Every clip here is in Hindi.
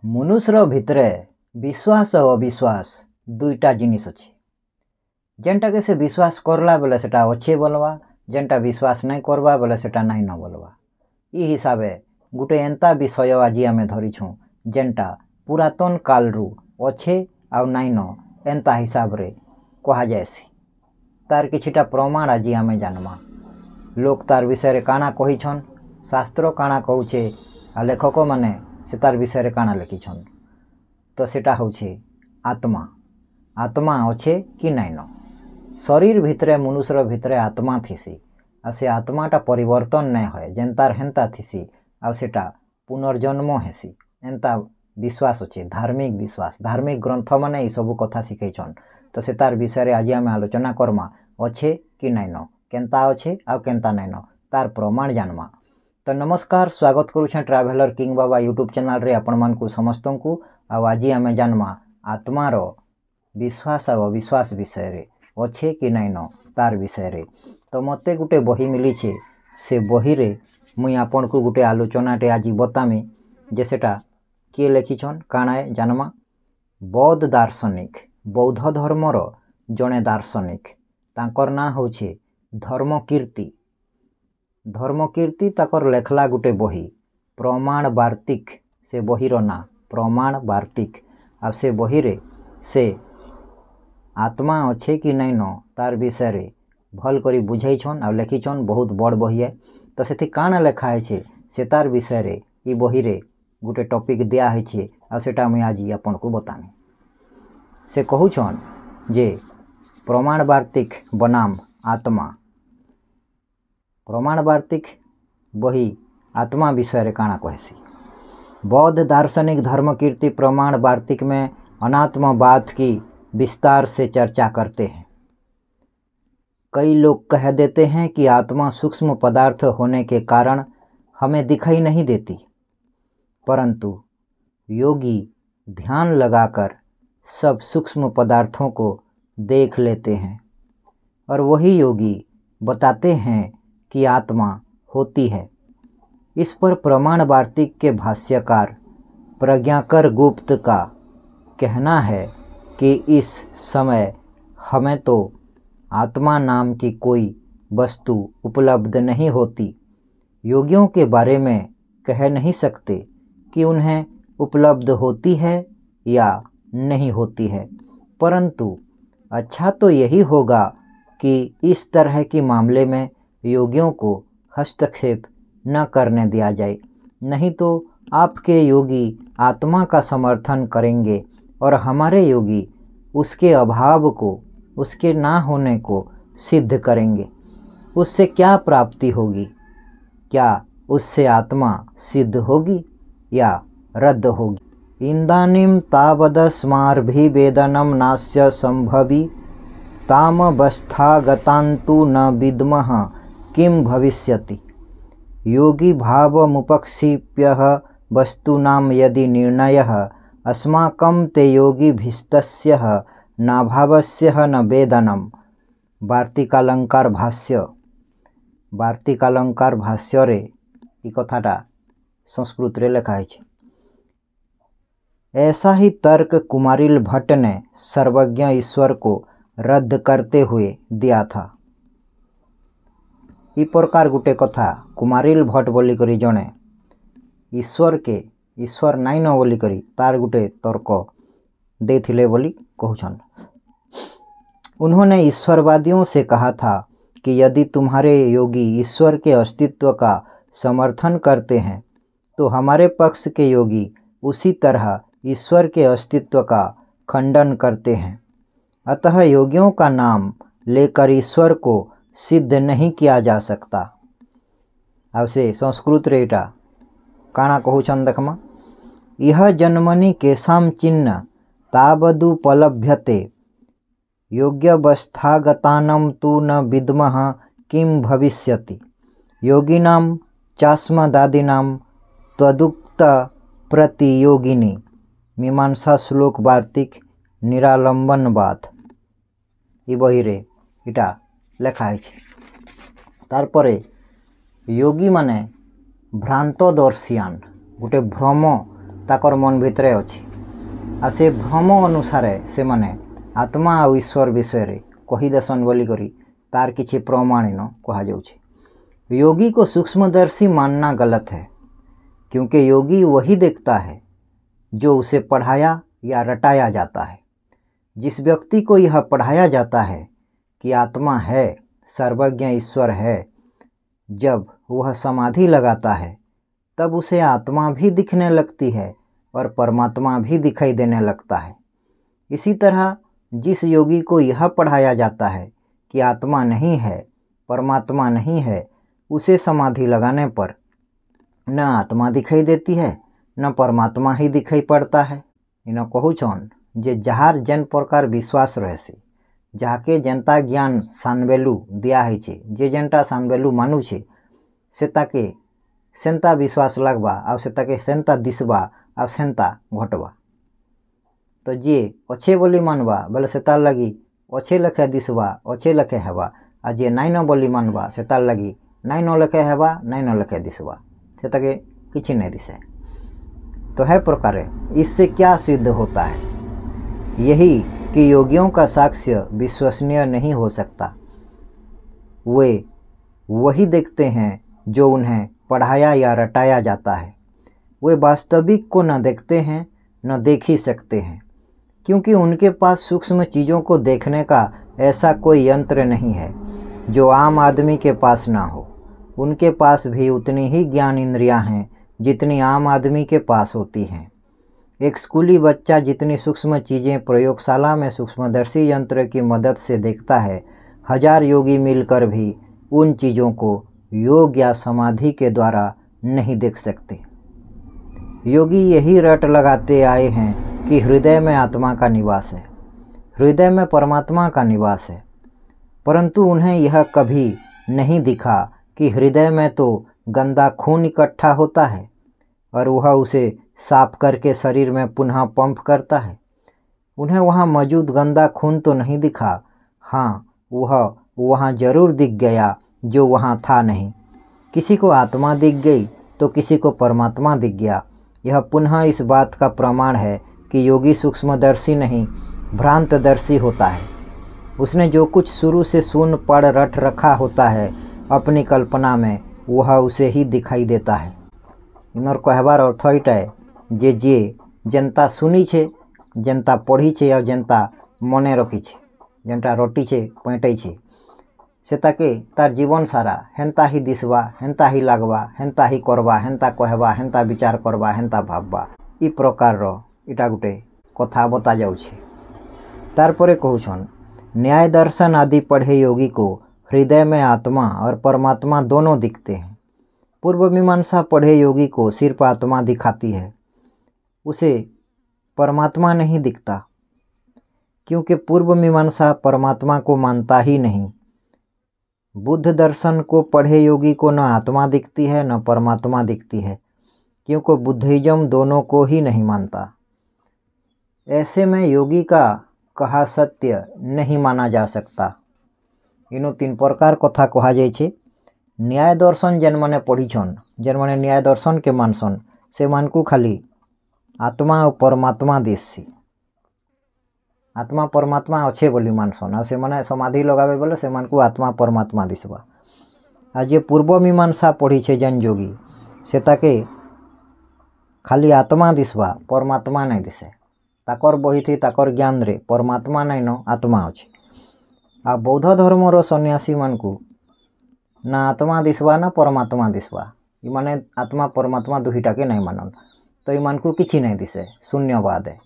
मनुष्यर भितरे विश्वास और अविश्वास दुईटा जिनिस अच्छे। जेनटा के से विश्वास करला बेले सेटा अच्छे बोलवा, जेनटा विश्वास नहीं करवा बेले सेटा नहीं न बोलवा। ई हिसाबे गुटे एंता विषय आज आमे धरिछुं जेनटा पुरातन कालरू अच्छे आउ नहीं न एंता हिसाब रे कहा जाएसी। तार किछिटा प्रमाण आज आमे जानमा। लोक तार विषय रे काना कहिछन, शास्त्र काना कहूछे आ लेखक माने से तार विषय रे काना लिखिछन। तो सेटा होछे आत्मा। आत्मा अच्छे कि नहीं न। शरीर भितरे मनुष्यर भितरे आत्मा थिसी आ से आत्माटा परिवर्तन नहीं होए, जेनतार हेंता थिसी आ सेटा पुनर्जन्म हेसी एंता विश्वास अच्छे। धार्मिक विश्वास, धार्मिक ग्रंथ माने ई सबु कथा शिखैछन। तो से तार विषय रे आज आमे आलोचना करमा अच्छे कि नहीं न, केंता अच्छे आ केंता नहीं न, तार प्रमाण जानमा। तो नमस्कार, स्वागत करुछे ट्राभेलर किंग बाबा यूट्यूब चैनल रे आपण मानकु समस्तंकु। आज आमे जानमा आत्मार विश्वास और अविश्वास विषय रे अच्छे कि नहीं न तार विषय रे। तो मते गुटे बही मिली छे, से बही रे मुई आपण को गुटे आलोचनाटे आज बतामी। जे सेटा किए लिखिछन काणाए जानमा। बौद्ध दार्शनिक, बौद्ध धर्मर जड़े दार्शनिक, तांकर ना होछे धर्मकीर्ति। धर्मकीर्ति ताकर लेखला गुटे बही प्रमाण वार्तिक, से बहीर ना प्रमाण वार्तिक। अब से बही रे से आत्मा अच्छे कि नहीं न तार विषय रे भल करी बुझाइछन आ लिखिछन। बहुत बड़ बही है। तो सेठी काना लेखा है से तार विषय रे ई बही रे गुटे टॉपिक दिया है आ सेटा मुई आज आपन को बतामी। से कहूछन जे प्रमाण वार्तिक बनाम आत्मा। प्रमाण वार्तिक बही आत्मा विषय रे काना कहसी। बौद्ध दार्शनिक धर्मकीर्ति प्रमाण वार्तिक में अनात्मवाद की विस्तार से चर्चा करते हैं। कई लोग कह देते हैं कि आत्मा सूक्ष्म पदार्थ होने के कारण हमें दिखाई नहीं देती, परंतु योगी ध्यान लगाकर सब सूक्ष्म पदार्थों को देख लेते हैं और वही योगी बताते हैं कि आत्मा होती है। इस पर प्रमाण वार्तिक के भाष्यकार प्रज्ञाकर गुप्त का कहना है कि इस समय हमें तो आत्मा नाम की कोई वस्तु उपलब्ध नहीं होती। योगियों के बारे में कह नहीं सकते कि उन्हें उपलब्ध होती है या नहीं होती है, परंतु अच्छा तो यही होगा कि इस तरह के मामले में योगियों को हस्तक्षेप न करने दिया जाए, नहीं तो आपके योगी आत्मा का समर्थन करेंगे और हमारे योगी उसके अभाव को, उसके ना होने को सिद्ध करेंगे। उससे क्या प्राप्ति होगी? क्या उससे आत्मा सिद्ध होगी या रद्द होगी? इंदानीम तावदस्मार्भिवेदनम नास्य संभवी तामवस्थागतान्तु न विद्मः किं भविष्यति। योगी भावमुपक्षिप्य वस्तूनां यदि निर्णयः अस्माकं ते योगिभिस्तस्य नाभावस्य न वेदनम। वार्तिकालंकार भाष्य। वार्तिकालंकार भाष्य रे ई कथाटा संस्कृत रे लिखा है। ऐसा ही तर्क कुमारिल भट्ट ने सर्वज्ञ ईश्वर को रद्द करते हुए दिया था। ई प्रकार गुटे कथा कुमारिल भट्ट बोली करी जने ईश्वर के ईश्वर नाई न बोली करी तार गुटे तर्क देथिले बोली कहूछन। उन्होंने ईश्वरवादियों से कहा था कि यदि तुम्हारे योगी ईश्वर के अस्तित्व का समर्थन करते हैं तो हमारे पक्ष के योगी उसी तरह ईश्वर के अस्तित्व का खंडन करते हैं। अतः योगियों का नाम लेकर ईश्वर को सिद्ध नहीं किया जा सकता। अब से संस्कृत रेटा काना कहूछन देखमा। यह जन्मनि केशाम चिन्ह तावदुपलभ्यते योग्यवस्थागतानं तु न विद्मः किं भविष्यति। योगिनां चास्मदादिनां त्वदुक्त प्रतियोगिनी। मीमांसा श्लोक वार्तिक निरालंबनवाद। ई बही रे इटा लेखा है। तारपरे योगी माने भ्रांतदर्शियान, गोटे भ्रम ताकर मन भितरे अछि आ से भ्रम अनुसार से माने आत्मा और ईश्वर विषय रे कहीदेसन बोली करी तार किछि प्रमाणिन कहा जाउछे। योगी को सूक्ष्मदर्शी मानना गलत है, क्योंकि योगी वही देखता है जो उसे पढ़ाया या रटाया जाता है। जिस व्यक्ति को यह पढ़ाया जाता है कि आत्मा है, सर्वज्ञ ईश्वर है, जब वह समाधि लगाता है तब उसे आत्मा भी दिखने लगती है और परमात्मा भी दिखाई देने लगता है। इसी तरह जिस योगी को यह पढ़ाया जाता है कि आत्मा नहीं है, परमात्मा नहीं है, उसे समाधि लगाने पर न आत्मा दिखाई देती है न परमात्मा ही दिखाई पड़ता है। इन कहूछन जे जहार जेन प्रकार विश्वास रहे जहाँके जेनता ज्ञान सानबेलू दिया है, जे जेनटा सानबेलू मानुछे से ताके सेंता विश्वास लगवा आ से ताके सेंता दिसवा आ सेंता घटवा। तो जे अच्छे बोली मानवा बोले से तार लगी अच्छे लखे दिसवा, अच्छे लखे हेवा, आ जे नाइन बोली मानवा से तार लगी नाइन लखे हेवा, नाइन लखे दिसवा, से ताके किछि नहीं दिसे। तो है प्रकार इससे क्या सिद्ध होता है? यही कि योगियों का साक्ष्य विश्वसनीय नहीं हो सकता। वे वही देखते हैं जो उन्हें पढ़ाया या रटाया जाता है। वे वास्तविक को न देखते हैं न देख ही सकते हैं, क्योंकि उनके पास सूक्ष्म चीज़ों को देखने का ऐसा कोई यंत्र नहीं है जो आम आदमी के पास ना हो। उनके पास भी उतनी ही ज्ञान इंद्रियां हैं जितनी आम आदमी के पास होती हैं। एक स्कूली बच्चा जितनी सूक्ष्म चीज़ें प्रयोगशाला में सूक्ष्मदर्शी यंत्र की मदद से देखता है, 1000 योगी मिलकर भी उन चीज़ों को योग या समाधि के द्वारा नहीं देख सकते। योगी यही रट लगाते आए हैं कि हृदय में आत्मा का निवास है, हृदय में परमात्मा का निवास है, परंतु उन्हें यह कभी नहीं दिखा कि हृदय में तो गंदा खून इकट्ठा होता है और वह उसे साफ करके शरीर में पुनः पंप करता है। उन्हें वहाँ मौजूद गंदा खून तो नहीं दिखा, हाँ वह वहाँ जरूर दिख गया जो वहाँ था नहीं। किसी को आत्मा दिख गई तो किसी को परमात्मा दिख गया। यह पुनः इस बात का प्रमाण है कि योगी सूक्ष्मदर्शी नहीं भ्रांतदर्शी होता है। उसने जो कुछ शुरू से सुन पढ़ रट रखा होता है अपनी कल्पना में, वह उसे ही दिखाई देता है। इनर कहबार अर्थ एटाए जे जेनता सुनी छे, जेनता पढ़ी छे और जेनता मने रखी छे, जेनटा रटी छे पैंटई छे, से ताके तार जीवन सारा हेंता ही दिसवा, हेंता ही लागवा, हेंता ही करवा, हेंता कहवा, हेंता विचार करवा, हेंता भाबवा। ई प्रकार रो इटा गुटे कथा बता जाउछे। तारपरे कहूछन न्याय दर्शन आदि पढ़े योगी को हृदय में आत्मा और परमात्मा दोनों दिखते हैं। पूर्व मीमांसा पढ़े योगी को सिर्फ आत्मा दिखाती है, उसे परमात्मा नहीं दिखता, क्योंकि पूर्व मीमांसा परमात्मा को मानता ही नहीं। बुद्ध दर्शन को पढ़े योगी को न आत्मा दिखती है न परमात्मा दिखती है, क्योंकि बुद्धिज्म दोनों को ही नहीं मानता। ऐसे में योगी का कहा सत्य नहीं माना जा सकता। इनो 3 प्रकार कथा कहा जाए छे। न्याय दर्शन जेन माने पढ़ीछन, जेन माने न्याय दर्शन के मानसन, से मान को खाली आत्मा और परमात्मा दिससी। आत्मा परमात्मा अच्छे बोली मानसन आ से माने समाधि लगावे बोले से मान को आत्मा परमात्मा दिसवा। आ जे पूर्व मीमांसा पढ़ी छे जेन योगी, से ताके खाली आत्मा दिसवा, परमात्मा नहीं दिसे। ताकर बही थी ताकर ज्ञान रे परमात्मा नहीं न आत्मा अच्छे। आ बौद्ध धर्मर सन्यासी मान को ना आत्मा दिसवा ना परमात्मा दिसवा। ये माने आत्मा परमात्मा दुहीटा के नहीं मानन, तो ये मान को किछि नहीं दिसे, शून्यवाद है।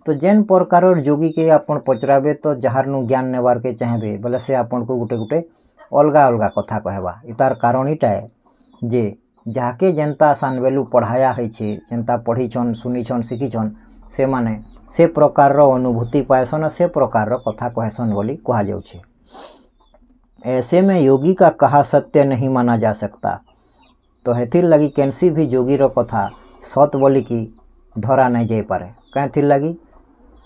तो जेन प्रकार योगी के आपन पचराबे तो जहार नु ज्ञान नेबार के चाहबे बोले से आपन को गुटे गुटे अलगा अलगा कथा कहवा। इतार कारण इटा है जे जाके जनता सानबेलू पढ़ाया है छे, जनता पढ़ीछन, सुनीछन, शिखीछन, से माने से प्रकार अनुभूति पाएसन, से प्रकार कथा कहसन बोली कहा जाउछे। ऐसे में योगी का कहा सत्य नहीं माना जा सकता। तो हेथिर लगी केनसी भी योगी रो कथा सत बोली की धरा नहीं जाई पारे। कैथिर लगी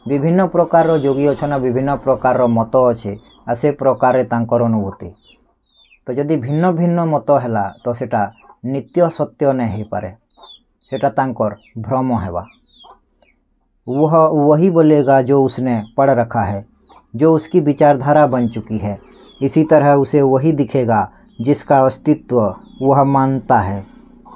विभिन्न प्रकार योगी अछन, विभिन्न प्रकार मत अच्छे, आ से प्रकार तांकर अनुभूति। तो जदि भिन्न भिन्न मत हैला तो सेटा नित्य सत्य नहीं हो पारे, सेटा तांकर भ्रम हेबा। वह वही बोलेगा जो उसने पढ़ रखा है, जो उसकी विचारधारा बन चुकी है। इसी तरह उसे वही दिखेगा जिसका अस्तित्व वह मानता है।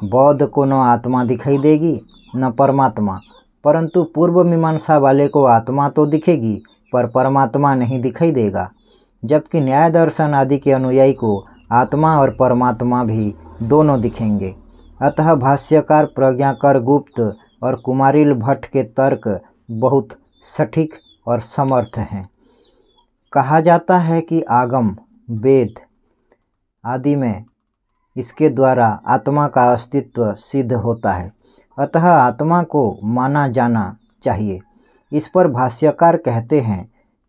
बौद्ध को न आत्मा दिखाई देगी न परमात्मा, परंतु पूर्व मीमांसा वाले को आत्मा तो दिखेगी पर परमात्मा नहीं दिखाई देगा। जबकि न्याय दर्शन आदि के अनुयायी को आत्मा और परमात्मा भी दोनों दिखेंगे। अतः भाष्यकार प्रज्ञाकर गुप्त और कुमारिल भट्ट के तर्क बहुत सटीक और समर्थ हैं। कहा जाता है कि आगम, वेद आदि में इसके द्वारा आत्मा का अस्तित्व सिद्ध होता है, अतः आत्मा को माना जाना चाहिए। इस पर भाष्यकार कहते हैं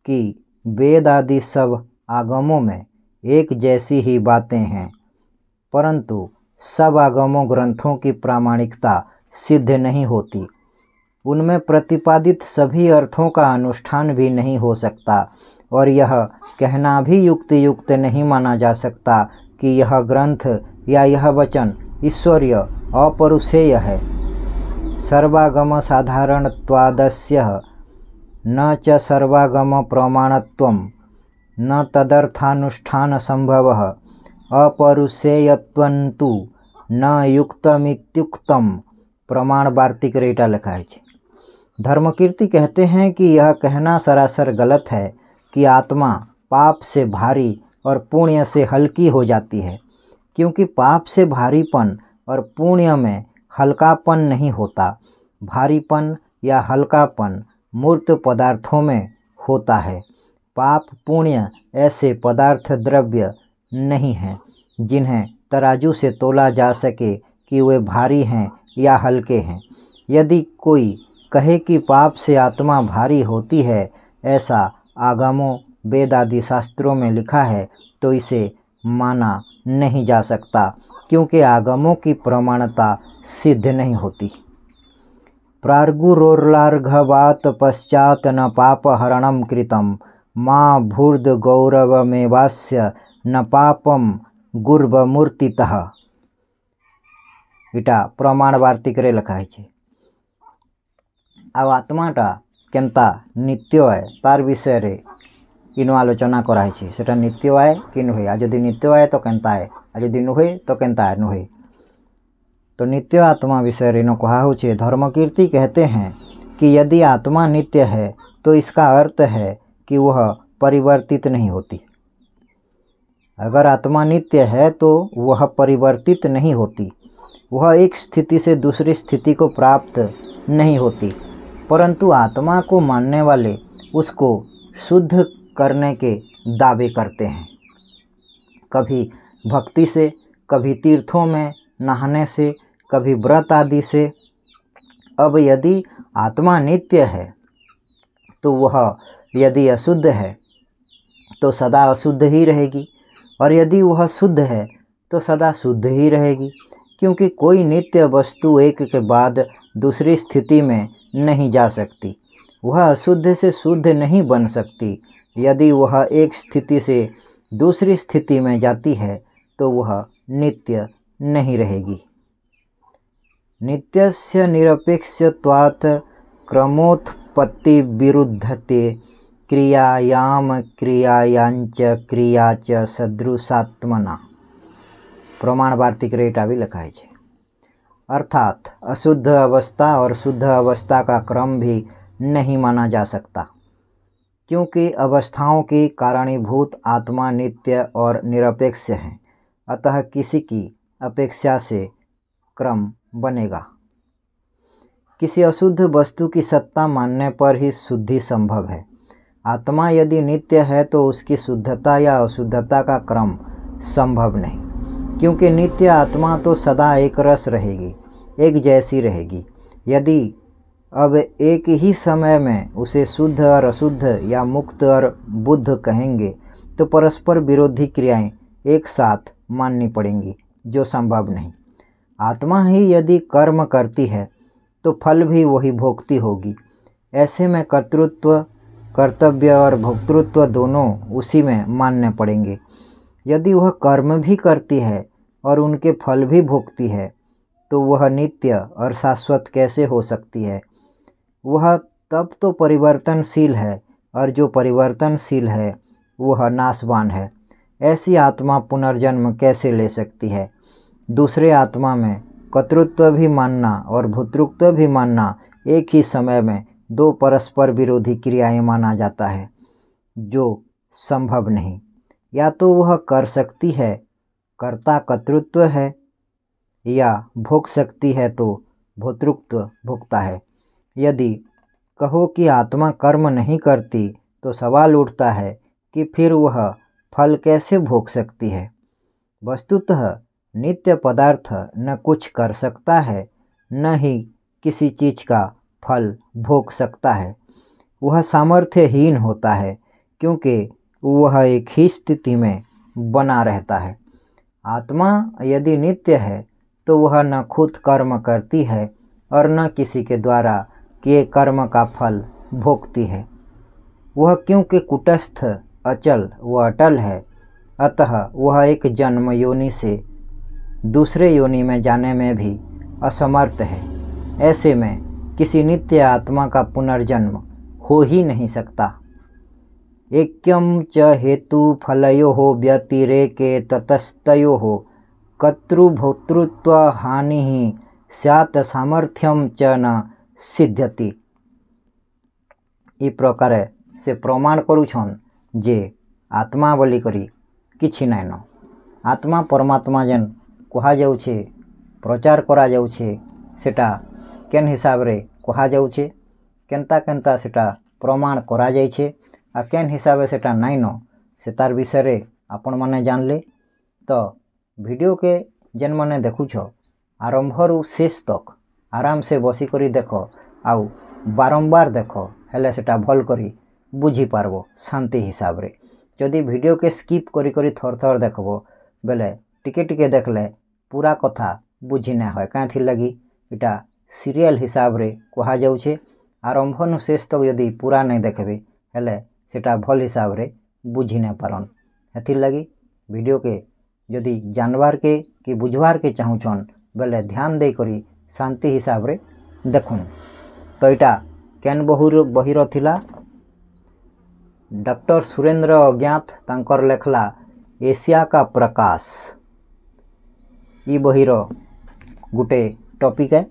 कि वेद आदि सब आगमों में एक जैसी ही बातें हैं, परंतु सब आगमों ग्रंथों की प्रामाणिकता सिद्ध नहीं होती। उनमें प्रतिपादित सभी अर्थों का अनुष्ठान भी नहीं हो सकता और यह कहना भी युक्त नहीं माना जा सकता कि यह ग्रंथ या यह वचन ईश्वरीय अपरुषेय है। सर्वागम साधारणत्वादस्य न च सर्वागम प्रमाणत्वं न तदर्थानुष्ठान संभवः अपरुषेयत्वन्तु न युक्तमित्युक्तम। प्रमाण वार्तिक रेटा लिखा है। धर्मकीर्ति कहते हैं कि यह कहना सरासर गलत है कि आत्मा पाप से भारी और पुण्य से हल्की हो जाती है, क्योंकि पाप से भारीपन और पुण्य में हल्कापन नहीं होता। भारीपन या हल्कापन मूर्त पदार्थों में होता है। पाप पुण्य ऐसे पदार्थ द्रव्य नहीं हैं जिन्हें तराजू से तोला जा सके कि वे भारी हैं या हल्के हैं। यदि कोई कहे कि पाप से आत्मा भारी होती है, ऐसा आगमों वेद आदि शास्त्रों में लिखा है, तो इसे माना नहीं जा सकता, क्योंकि आगमों की प्रमाणता सिद्ध नहीं होती। प्रार्गुरोर्लार्घवात पश्चात न पापहरणं कृतं माँ भूर्द गौरवमेवास्य न पापम गुर्वमूर्तितः। इटा प्रमाण वार्तिकरे लिखा है। आ आत्माटा केन्ता नित्य है तार विषय रे इनो आलोचना कराई छे। सेटा नित्य है कि नुहे, आ जदि नित्य है तो केन्ता है, आ जदि नुहे तो केन्ता है नुहे। तो नित्य आत्मा विषय रे नो कहा होछे। धर्मकीर्ति कहते हैं कि यदि आत्मा नित्य है तो इसका अर्थ है कि वह परिवर्तित नहीं होती। अगर आत्मा नित्य है तो वह परिवर्तित नहीं होती, वह एक स्थिति से दूसरी स्थिति को प्राप्त नहीं होती, परंतु आत्मा को मानने वाले उसको शुद्ध करने के दावे करते हैं, कभी भक्ति से, कभी तीर्थों में नहाने से, कभी व्रत आदि से। अब यदि आत्मा नित्य है तो वह यदि अशुद्ध है तो सदा अशुद्ध ही रहेगी, और यदि वह शुद्ध है तो सदा शुद्ध ही रहेगी, क्योंकि कोई नित्य वस्तु एक के बाद दूसरी स्थिति में नहीं जा सकती। वह अशुद्ध से शुद्ध नहीं बन सकती। यदि वह एक स्थिति से दूसरी स्थिति में जाती है तो वह नित्य नहीं रहेगी। नित्यस्य निरपेक्षत्वात् क्रमोत्पत्ति विरुद्धते क्रियायाम क्रियायांच क्रिया च सदृशात्मना। प्रमाण वार्तिक रेटा भी लिखा है। अर्थात अशुद्ध अवस्था और शुद्ध अवस्था का क्रम भी नहीं माना जा सकता, क्योंकि अवस्थाओं की कारणीभूत आत्मा नित्य और निरपेक्ष है। अतः किसी की अपेक्षा से क्रम बनेगा। किसी अशुद्ध वस्तु की सत्ता मानने पर ही शुद्धि संभव है। आत्मा यदि नित्य है तो उसकी शुद्धता या अशुद्धता का क्रम संभव नहीं, क्योंकि नित्य आत्मा तो सदा एक रस रहेगी, एक जैसी रहेगी। यदि अब एक ही समय में उसे शुद्ध और अशुद्ध या मुक्त और बुद्ध कहेंगे तो परस्पर विरोधी क्रियाएं एक साथ माननी पड़ेंगी, जो संभव नहीं। आत्मा ही यदि कर्म करती है तो फल भी वही भोगती होगी। ऐसे में कर्तृत्व, कर्तव्य और भोक्तृत्व दोनों उसी में मानने पड़ेंगे। यदि वह कर्म भी करती है और उनके फल भी भोगती है तो वह नित्य और शाश्वत कैसे हो सकती है? वह तब तो परिवर्तनशील है, और जो परिवर्तनशील है वह नाशवान है। ऐसी आत्मा पुनर्जन्म कैसे ले सकती है? दूसरे आत्मा में कर्तृत्व भी मानना और भोक्तृत्व भी मानना एक ही समय में दो परस्पर विरोधी क्रियाएं माना जाता है, जो संभव नहीं। या तो वह कर सकती है, कर्ता कर्तृत्व है, या भोग सकती है तो भोक्तृत्व भोगता है। यदि कहो कि आत्मा कर्म नहीं करती तो सवाल उठता है कि फिर वह फल कैसे भोग सकती है? वस्तुतः नित्य पदार्थ न कुछ कर सकता है, न ही किसी चीज का फल भोग सकता है। वह सामर्थ्यहीन होता है, क्योंकि वह एक ही स्थिति में बना रहता है। आत्मा यदि नित्य है तो वह न खुद कर्म करती है और न किसी के द्वारा किए कर्म का फल भोगती है। वह क्योंकि कूटस्थ, अचल व अटल है, अतः वह एक जन्म योनि से दूसरे योनि में जाने में भी असमर्थ है। ऐसे में किसी नित्य आत्मा का पुनर्जन्म हो ही नहीं सकता। ऐक्यम च हेतु फलयोः व्यतिरेके ततस्तयोः कर्तृभोक्तृत्व हानि स्यात् सामर्थ्यम च न सिद्ध्यति। ई प्रकार से प्रमाण करुछन जे आत्मा बोली करी किछि नाइन। आत्मा परमात्मा जेन कहा जाउछे, प्रचार करा जाउछे, सेटा केन हिसाब रे कहा जाउछे, केनता केनता सेटा प्रमाण करा जाइछे, आ केन हिसाब सेटा नाइन से तार विषय रे आपण माने जानले। तो वीडियो के जेन माने देखुछ आरंभरू शेष तक आराम से बसी करी देख, आउ बारंबार देख, हेले सेटा भल करी बुझी पारबो शांति हिसाब रे। जदि वीडियो के स्किप करी करी थर थर देखबो बेले टिके टिके देखले पूरा कथा बुझी ना होय। कांथि लगी इटा सीरियल हिसाब रे कहा जाउछे। आरंभनु शेष तक यदि पूरा नहीं देखबे हेले सेटा भल हिसाब रे बुझी ना पारन। हेथिर लगी वीडियो के यदि जानवार के कि बुझवार के चाहूछन बेले ध्यान दे करी शांति हिसाब रे देखुन। तो इटा केन बहिर थिला डॉक्टर सुरेंद्र अज्ञात तांकर लेखला एशिया का प्रकाश। ई बहिर गुटे टॉपिक है।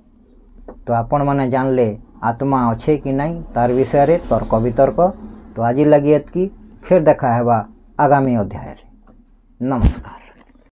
तो आपण माने जानले आत्मा अच्छे कि नहीं तार विषय रे तर्क वितर्क। तो आज लगी एतकी, फिर देखा हेबा आगामी अध्याय रे। नमस्कार।